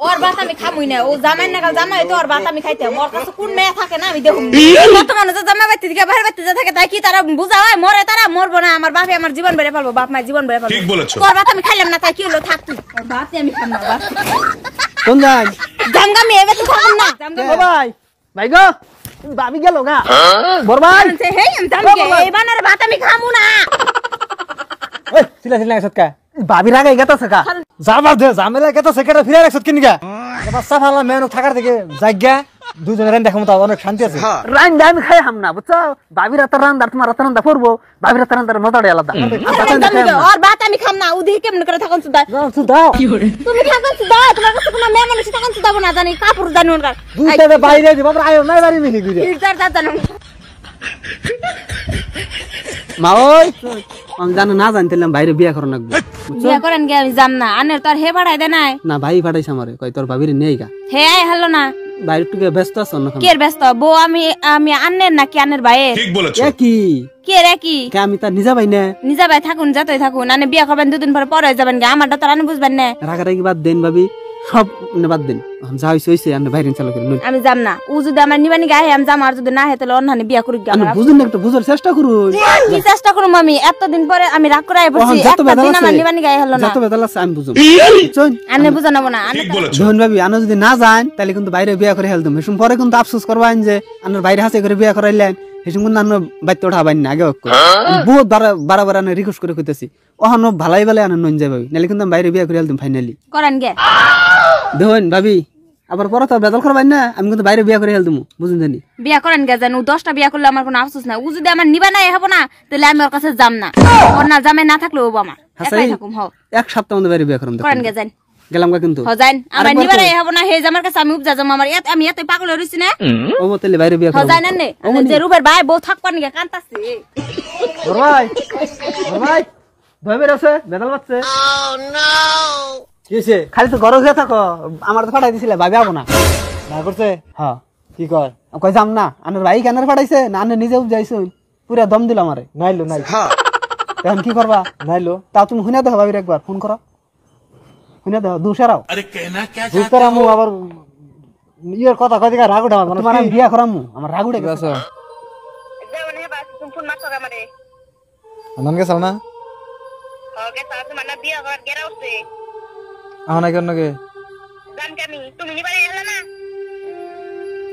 ওর ভাত আমি খামুই না ও জামাই না কাল জামাই তো ওর ভাত আমি খাইতে মোর কাছে কোন মেয়ে থাকে না আমি দেখুন কত মানুষ জামাই বাইতে দিকে বাইরে বাইতে থাকে তাই কি তারা বুঝা হয় মরে তারা মরবো না আমার বাপে আমার জীবন বেড়ে ফেলবো বাপ মা জীবন বেড়ে ফেলবো ঠিক বলেছো ওর ভাত আমি খাইলাম না তাই কি হলো থাক তুই ওর ভাত আমি খাম না বাপ কোন যাই জামগামি এবে তো থাকুন না ও ভাই ভাই গো ভাবি গেল গা বড় ভাই হেই আমি জামগে এই বানার ভাত আমি খামু না এই সিলা সিলা সৎকা ভাবি রাগে গেতাছে কা যাবার দে জামেলা গেতাছে কেটা ফিরে রাখছত কিনি গা এবার সাফালা মেনু থাকার থেকে জায়গা দুজনে রান দেখামু তো অনেক শান্তি আছে রান আমি খাই হাম না বুঝছো ভাবি রাত রান দার তোমার রাত রান দা পড়বো ভাবি রাত রান দার মজাটা আলাদা ওর ভাত আমি খাম না উদি কেমন করে থাকুন সুদা দাও তুমি থাকুন সুদা তোমার কাছে কোনো মেয়ে মানুষ থাকুন সুদা না জানি কাপড় জানি ওর দুইটা বাইরে দিব বাবা আয়ো নাই বাড়ি মিলি গুইরা ইজার জানো মা ওই আমি জানো না জানতেলাম বাইরে বিয়া করন লাগবে বিয়া করেন গে আমি জাম না আনের তোর হে ভাড়াই দে নাই না ভাই ফাটাইছ আমারে কই তোর ভাবির নেই গা হে আই হলো না বাইরে টুকে ব্যস্ত আছো না কে ব্যস্ত বউ আমি আনের না কি আনের ভাই ঠিক বলেছো কি কে রে কি কে আমি তার নিজা ভাই না নিজা ভাই থাকুন যতই থাকুন আনে বিয়া করবেন দুদিন পরে পরে যাবেন গে আমারটা তো আনে বুঝবেন না রাগারাগি বাদ দেন ভাবি সব বাদ দেন যা হইছে হইছে আনে বাইরে চালু করে আমি যাম না ও যদি আমার নিবানি গায়ে আমি যাম আর যদি না হে তাহলে অন্যান্য বিয়া করি আমি বুঝুন না একটু বুঝার চেষ্টা করুন কি চেষ্টা করুম আমি এতদিন পরে আমি রাগ করে বসি একটা দিন আমার নিবানি গায়ে হলো না যত বেদল আছে আমি বুঝুম বুঝছেন আনে বুঝানো না ঠিক বলেছো ধন ভাবি আনো যদি না যান তাহলে কিন্তু বাইরে বিয়া করে হেলদম এসম পরে কিন্তু আফসোস করবেন যে আনার বাইরে হাসে করে বিয়া করাইলেন এসম কিন্তু আনো বাইতে উঠাবেন না আগে বহুত বারবার আনে রিকোয়েস্ট করে কইতেছি ওহানো ভালাই ভালাই আনো নন যাবে নালে কিন্তু বাইরে বিয়া করে হেলদম ফাইনালি করেন গে দেখুন ভাবি আবার পরে তো বেদল করবেন না আমি কিন্তু বাইরে বিয়া করে হেলদম বুঝুন জানি বিয়া করেন গে জানো 10টা বিয়া করলে আমার কোনো আফসোস না ও যদি আমার নিবা নাই হবো না তাহলে আমি ওর কাছে যাম না ওর না জামাই না থাকলে হবো আমার একাই থাকুম হও এক সপ্তাহ মধ্যে বাইরে বিয়া করুম করেন গে জান গেলাম গা কিন্তু হজাইন আমার নিবা নাই হবো না হে জামার কাছে আমি উপজা যাম আমার আমি এত পাগল হইছি না ও মতলে বাইরে বিয়া করুম হজাইন নে যে রুবের ভাই বউ থাকপান গে কান্তাছে ভাই ভাই ভাইবের আছে বেদল বাচ্চা কিছে খালি তো গরজ হয়ে থাকো আমার তো ফাটাই দিছিলে ভাবি আবো না না করছে হ্যাঁ কি কয় কই যাম না আনের ভাই কেনার ফাটাইছে না আনে নিজে যাইছো পুরা দম দিল আমারে নাইলো নাই এখন কি করবা নাইলো তা তুমি শুনে দাও ভাবির একবার ফোন করো শুনে দাও দুশারাও আরে কেনা কে দুশারামু আবার ইয়ের কথা কই দিগা রাগ উঠা তোমার আমি বিয়া করামু আমার রাগ উঠে গেছে যেমন হে বাস তুমি ফোন মারছো আমারে আনন্দ গেছাল না ওকে সাথে মানে বিয়া করার গেরা উঠছে আহনা কেন কে জান কামি তুমি নিবারে এলা না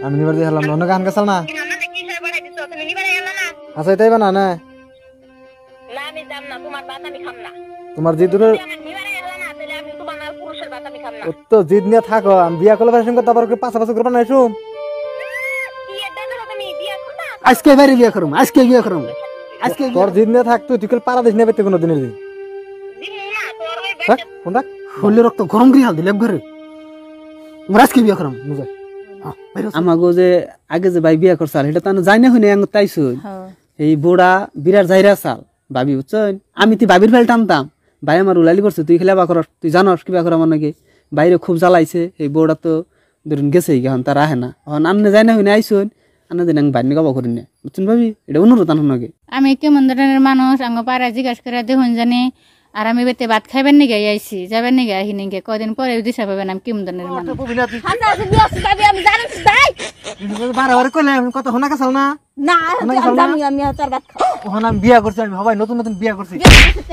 আমি নিবার দিয়ে হলাম অন্য গান গেছাল না আমারে কি সরে বাড়াই দিছো তুমি নিবারে এলা না আচ্ছা এটাই বানা না না আমি যাম না তোমার ভাত আমি খাম না তোমার জিদ দূরে নিবারে এলা না তাহলে আমি তোমার না পুরুষের ভাত আমি খাম না তো জিদ নিয়ে থাকো আমি বিয়া করলে ভাই সঙ্গে তারপর পাশাপাশি করবা না শুম কি এটা ধরো তুমি বিয়া করবা আজকে বাইরে বিয়া করুম আজকে বিয়া করুম আজকে তোর জিদ নিয়ে থাক তুই কল পারা দিস না বেতে কোনো দিনের দিন দিন না তোর ওই কোন দেখ শরীরে রক্ত গরম করে হাল দিলে ঘরে আমরা আজকে বিয়া করুম বুঝা আমাগো যে আগে যে ভাই বিয়া করছাল এটা তো জানি না হইনি আঙ্গ তাইছো এই বুড়া বিরাট যাইরা চাল ভাবি বুঝছেন আমি তুই ভাবির ফেল টানতাম ভাই আমার উলালি করছে তুই খেলা বা করস তুই জানস কিবা করা আমার নাকি বাইরে খুব জ্বালাইছে এই বউটা তো ধরুন গেছে এখন তার আহে না এখন আন্নে যাই না হইনি আইসুন আন্না দিন আমি বাইরে গাবা করি না বুঝছেন ভাবি এটা অনুরোধ আনার নাকি আমি কেমন ধরনের মানুষ আঙ্গ পাড়া জিজ্ঞাসা করে দেখুন জানি আর আমি বেতে ভাত খাইবেন নিগে আইছি যাবেন নিগে আহি নিগে কদিন পরে দিশা পাবেন আমি কেমন ধরনের মানুষ আমি জানি তাই বারবার কইলে আমি কথা শোনা গেছাল না না আমি তোর ভাত খাবো ওখানে আমি বিয়া করছি আমি সবাই নতুন নতুন বিয়া করছি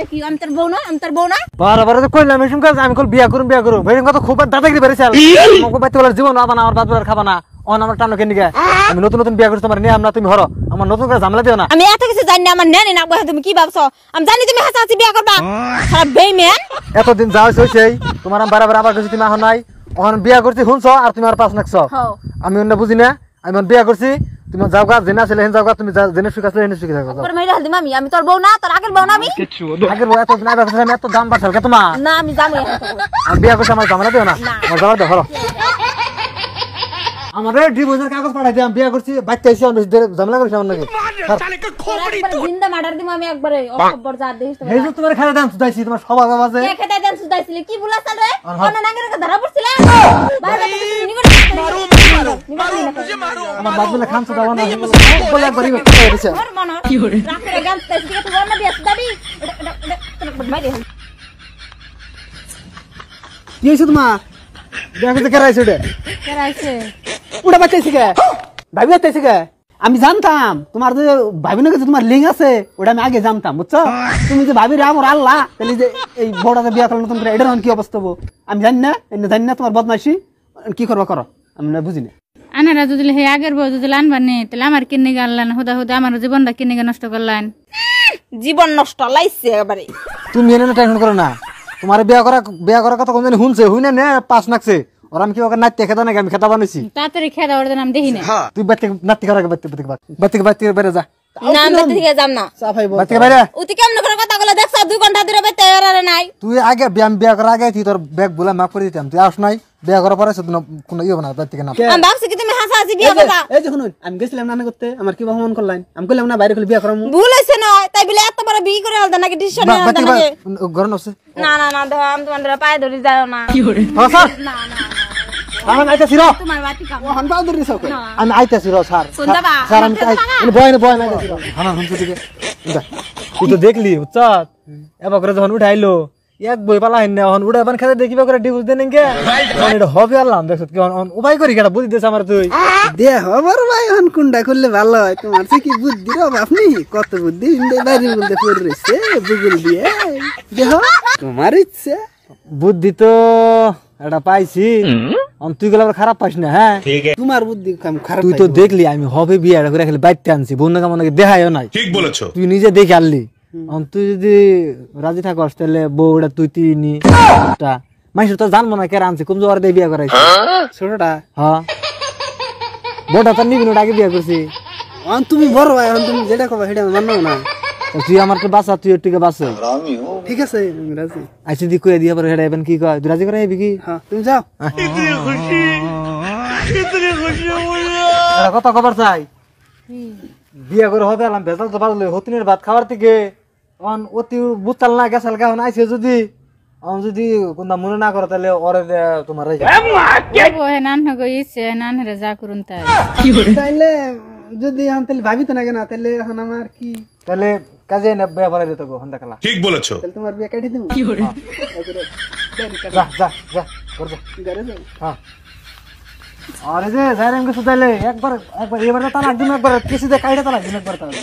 কি আমি তোর বউ না আমি তোর বউ না বারবার কইলাম এসম কাজ আমি কল বিয়া করুম ভাই কথা খুব দাদাগিরি বেড়েছে আমাকে বাইতে বলার জীবন আবার আমার বাদ খাবা না অন আমার টানো কেন নিগে আমি নতুন নতুন বিয়া করছি তোমার নিয়ে আমরা তুমি হরো আমার নতুন করে ঝামেলা দিও না আমি এত কিছু জানি না আমার নেনি না তুমি কি ভাবছো আমি জানি তুমি হাসাহাসি বিয়া করবা খারাপ বেইমান এতদিন যা হইছে তোমার আমি বারবার আবার কইছি তুমি এখন নাই ওখান বিয়া করছি শুনছো আর তুমি আর পাস নাকছো আমি অন্য বুঝি না আমি বিয়া করছি তুমি যাওগা জেনা ছিল হেন যাওগা তুমি জেনে সুখ আসলে হেনে সুখ থাকো তোর মেয়ে হালদি মামি আমি তোর বউ না তোর আগের বউ না আমি আগের বউ এত না ব্যবসা আমি এত দাম বাড়ছাল কে তোমার না আমি জানি আমি বিয়া করছি আমার ঝামেলা দিও না আমার ঝামেলা দিও হরো আমারে ডিভোর্সের কাগজ পাঠাই দিলাম বিয়া করছি বাচ্চা এসে আমি ঝামেলা করিস আমার নাকি জিন্দা মার্ডার দিম আমি একবারে অখবর যা দেখিস তো এই যে তোমার খেলা দাম সুদাইছি তোমার সবার বাবাজে কে খেতে দেন সুদাইছিলি কি বুলা চাল রে কোন নাঙ্গের ধরা পড়ছিলা বাইরে তুমি নিগো মারো আমার বাদলে খান সুদাও না বলে একবার রিবে করে দিছে কি করে রাখরে গান তাইছি তুই বল না বিয়া সুদাবি বাইরে কি হইছে তোমার বিয়া করতে কে রাইছে ওটা কেরাইছে ওটা বাচ্চাইছে কে ভাবি বাচ্চাইছে কে আমি জানতাম তোমার যে ভাবি না তোমার লিঙ্ক আছে ওটা আমি আগে জানতাম বুঝছো তুমি যে ভাবি রে আমার আল্লাহ তাহলে যে এই বড়টা বিয়া করলো নতুন করে এটার কি অবস্থা হবো আমি জানি না জানি না তোমার বদমাইশি কি করবা করো আমি না বুঝি না আনারা যদি হে আগের বউ যদি আনবানি তাহলে আমার কিনে গানলেন হুদা হুদা আমার জীবনটা কিনে নষ্ট করলেন জীবন নষ্ট লাইছে এবারে তুমি এনে টেনশন করো না তোমার বিয়া করার কথা কোন জানি শুনছে হুইনা নে পাস নাকছে ওর আমি কি ওকে নাচতে খেতা নাকি আমি খেতা বানাইছি তাড়াতাড়ি খেয়ে দেওয়ার নাম দেখি না তুই বাচ্চা নাচতে করা বাচ্চা বেড়ে যা না আমি বেতে থেকে যাম না বাচ্চা বাইরে উতি কেমন করে কথা বলে দেখছ 2 ঘন্টা ধরে বেতে এরারে নাই তুই আগে বিয়া করার আগে তুই তোর ব্যাগ বলে মাফ করে দিতাম তুই আস নাই বিয়া করার পরে শুধু কোনো ইয়ে বানা বাচ্চা না আমি ভাবছি কি তুমি হাসাহাসি বিয়ে করবা এই যে শুনুন আমি গেছিলাম নানা করতে আমার কি বাহমান করলেন আমি কইলাম না বাইরে খুলে বিয়া করামু ভুল হইছে না তাই বলে এত বড় বিয়ে করে আলদা নাকি ডিসিশন নিয়ে আলদা নাকি গরম আছে না না না দেখো আমি তোমার পায়ে ধরে যাও না হ্যাঁ স্যার না না আমি আইতাছি র তোমার বাতি কাম ও হান বাউদরি সক আমি আইতাছি র স্যার কোন যাবা স্যার আমি বয় না আইতাছি র হানা হুনছে দিকে তুই তো দেখলি উচ্চাত এবা করে যখন উঠাইলো এক বই পালা হইন না হন উড়া বান খাতে দেখিবা করে ডিউজ দেন কে এটা হবে আল্লাহ দেখছ কি হন উপায় করি কেডা বুদ্ধি দেছ আমার তুই দে হবার ভাই হন কুন্ডা করলে ভালো হয় তোমার সে কি বুদ্ধি রে আপনি কত বুদ্ধি ইন্দে বাইরে বলতে পড়ে রইছে গুগল দিয়ে দেহ তোমার ইচ্ছে বুদ্ধি তো এটা পাইছি তুই গেলে খারাপ পাইস না হ্যাঁ তোমার বুদ্ধি খারাপ তুই তো দেখলি আমি হবে বিয়েটা করে খালি বাইতে আনছি বন্ধু কেমন দেখাইও নাই ঠিক বলেছো তুই নিজে দেখে আনলি তুই যদি রাজি থাকস তাহলে বউটা তুই তিনি মানুষ তো জানবো না কে আনছি কোন জোয়ার দিয়ে বিয়ে করাইছি ছোটটা হ্যাঁ বউটা তো নিবি না আগে বিয়ে করছি তুমি বড় ভাই তুমি যেটা কবা সেটা মানবো না তুই আমার তো বাসা তুই একটু বাসা ঠিক আছে আমি রাজি আইসি দি কয়ে দিয়ে পরে হেডা এবেন কি কয় তুই রাজি করে আইবি কি হ্যাঁ তুমি যাও এটা কথা খবর চাই বিয়ে করে হবে আলাম ভেজাল তো বাজলে হতিনের ভাত খাওয়ার থেকে অন অতি বুতাল না গেছাল গাহন আইছে যদি যদি কোনটা মনে না করে তাহলে ওরে তোমার হে নান হগো ইচ্ছে নান হেরে যা করুন তাই তাইলে যদি আমি তাহলে ভাবি তো না কেন তাহলে এখন আমার কি তাহলে কাজে না বিয়ে পড়াই দিত গো হন্দা খেলা ঠিক বলেছো তাহলে তোমার বিয়ে কাটি দেবো যা যা যা কর যা ঘরে যাও হ্যাঁ আরে যে যাই রেঙ্গে সুতাইলে একবার এবার তালা একদিন একবার কিসিতে কাইটা তালা একদিন একবার তালা